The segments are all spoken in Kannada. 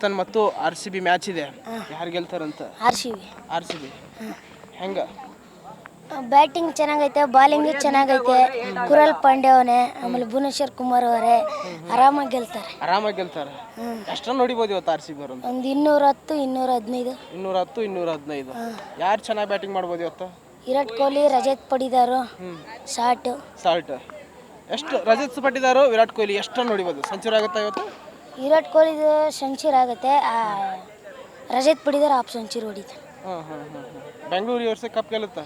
ರಾಜಸ್ಥಾನ್ ಮತ್ತು RCB ಮ್ಯಾಚ್ ಇದೆ, ಯಾರು ಗೆಲ್ತಾರಂತ? RCB ಹೆಂಗ? ಬ್ಯಾಟಿಂಗ್ ಚೆನ್ನಾಗೈತೆ, ಬಾಲಿಂಗ್ ಚೆನ್ನಾಗೈತೆ. ಕುರಲ್ ಪಾಂಡ್ಯ ಅವನೇ, ಆಮೇಲೆ ಭುವನೇಶ್ವರ್ ಕುಮಾರ್ ಅವರೇ ಆರಾಮಾಗಿ ಗೆಲ್ತಾರೆ. ಎಷ್ಟು ರನ್ ಹೊಡಿಬೋದು ಇವತ್ತು RCB ಅವರು? ಒಂದು 210 215. 210 215. ಯಾರು ಚೆನ್ನಾಗಿ ಬ್ಯಾಟಿಂಗ್ ಮಾಡ್ಬೋದು ಇವತ್ತು? ವಿರಾಟ್ ಕೊಹ್ಲಿ, ರಜತ್ ಪಡಿದಾರ್, ಸಾಲ್ಟ್. ಎಷ್ಟು ರಜತ್ ಪಟ್ಟಿದಾರು, ವಿರಾಟ್ ಕೊಹ್ಲಿ ಎಷ್ಟು ರನ್ ಹೊಡಿಬೋದು? ಸೆಂಚುರಿ ಆಗುತ್ತಾ ಇವತ್ತು? ವಿರಾಟ್ ಕೊಹ್ಲಿದು ಸೆಂಚುರಿ ಆಗುತ್ತೆ, ರಜತ್ ಪಡಿದಾರ್ ಹಾಫ್ ಸೆಂಚುರಿ ಹೊಡಿತಾರೆ. ಬೆಂಗಳೂರು ಈ ವರ್ಷ ಕಪ್ ಗೆಲ್ಲುತ್ತೆ.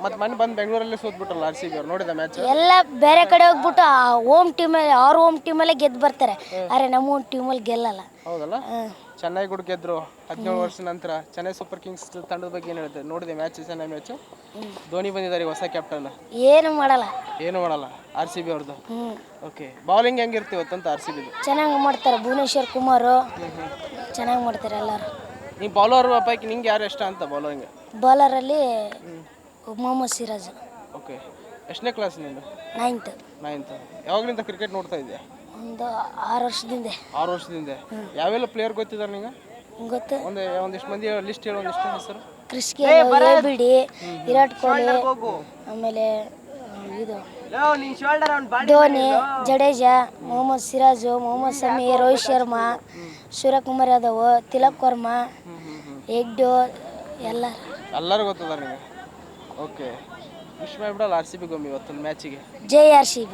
ಮತ್ತೆ ಮನೆ ಬಂದು ಬೆಂಗಳೂರಲ್ಲೇ ಸೋತ್ಬಿಟ್ರಲ್ಲ RCB ಅವ್ರು, ನೋಡಿದ ಮ್ಯಾಚ್? ಎಲ್ಲ ಬೇರೆ ಕಡೆ ಹೋಗ್ಬಿಟ್ಟು ಹೋಮ್ ಟೀಮಲ್ಲಿ ಹೋಮ್ ಟೀಮಲ್ಲೇ ಗೆದ್ದು ಬರ್ತಾರೆ, ಆದರೆ ನಮ್ಮ ಹೋಮ್ ಟೀಮಲ್ಲಿ ಗೆಲ್ಲಲ್ಲ. ಹೌದಲ್ಲ? ಚೆನ್ನೈ ಕೂಡ ಗೆದ್ರು 17 ವರ್ಷ ನಂತರ. ಚೆನ್ನೈ ಸೂಪರ್ ಕಿಂಗ್ಸ್ ತಂಡದ ಬಗ್ಗೆ ಏನು ಹೇಳ್ತಾರೆ? ನೋಡಿದೆ ಮ್ಯಾಚ್? ಚೆನ್ನೈ ಮ್ಯಾಚ್. ಧೋನಿ ಬಂದಿದ್ದಾರೆ, ಹೊಸ ಕ್ಯಾಪ್ಟನ್. ಏನು ಮಾಡಲ್ಲ RCB ಅವ್ರದ್ದು. ಓಕೆ, ಬೌಲಿಂಗ್ ಹೆಂಗಿರ್ತೀವಿ ಇವತ್ತಂತ RCB? ಚೆನ್ನಾಗಿ ಮಾಡ್ತಾರೆ, ಭುವನೇಶ್ವರ್ ಕುಮಾರ್ ಚೆನ್ನಾಗಿ ಮಾಡ್ತಾರೆ ಎಲ್ಲರೂ. ನೀವು ಬೌಲರ್ ಪೈಕಿ ನಿಂಗೆ ಯಾರು ಇಷ್ಟ ಅಂತ? ಬೌಲರಲ್ಲಿ ಮೊಹಮ್ಮದ್ ಸಿರಾಜ್. ಓಕೆ, ಎಷ್ಟನೇ ಕ್ಲಾಸ್ ನೀನು? 9th. ಯಾವಾಗಲಿಂದ ಕ್ರಿಕೆಟ್ ನೋಡ್ತಾ ಇದೆಯಾ? ಒಂದು 6 ವರ್ಷದಿಂದ. 6 ವರ್ಷದಿಂದ. ಯಾವೆಲ್ಲ ಪ್ಲೇಯರ್ ಗೊತ್ತಿದ್ದಾರೆ ನಿಂಗೆ? ಗೊತ್ತು, ಒಂದಿಷ್ಟು ಮಂದಿ ಲಿಸ್ಟ್ ಹೇಳು, ಒಂದಿಷ್ಟು ಹೆಸರು. Chris Gayle, ABD, Virat Kohli, ಆಮೇಲೆ ಇದು ಧೋನಿ, ಜಡೇಜಾ, ಮೊಹಮ್ಮದ್ ಸಿರಾಜು, ಮೊಹಮ್ಮದ್ ಶಮಿ, ರೋಹಿತ್ ಶರ್ಮಾ, ಸೂರ್ಯಕುಮಾರ್ ಯಾದವ್, ತಿಲಕ್ ವರ್ಮಾ, ಹೆಗ್ಡೆ, ಎಲ್ಲರೂ ಗೊತ್ತದ ನಿಮಗೆ? ಓಕೆ, ವಿಶ್ ಮಾಡಿಬಿಡಲ್ಲ RCB ಗೊಮ್ಮಿ ಇವತ್ತೊಂದು ಮ್ಯಾಚಿಗೆ. ಜೈ RCB.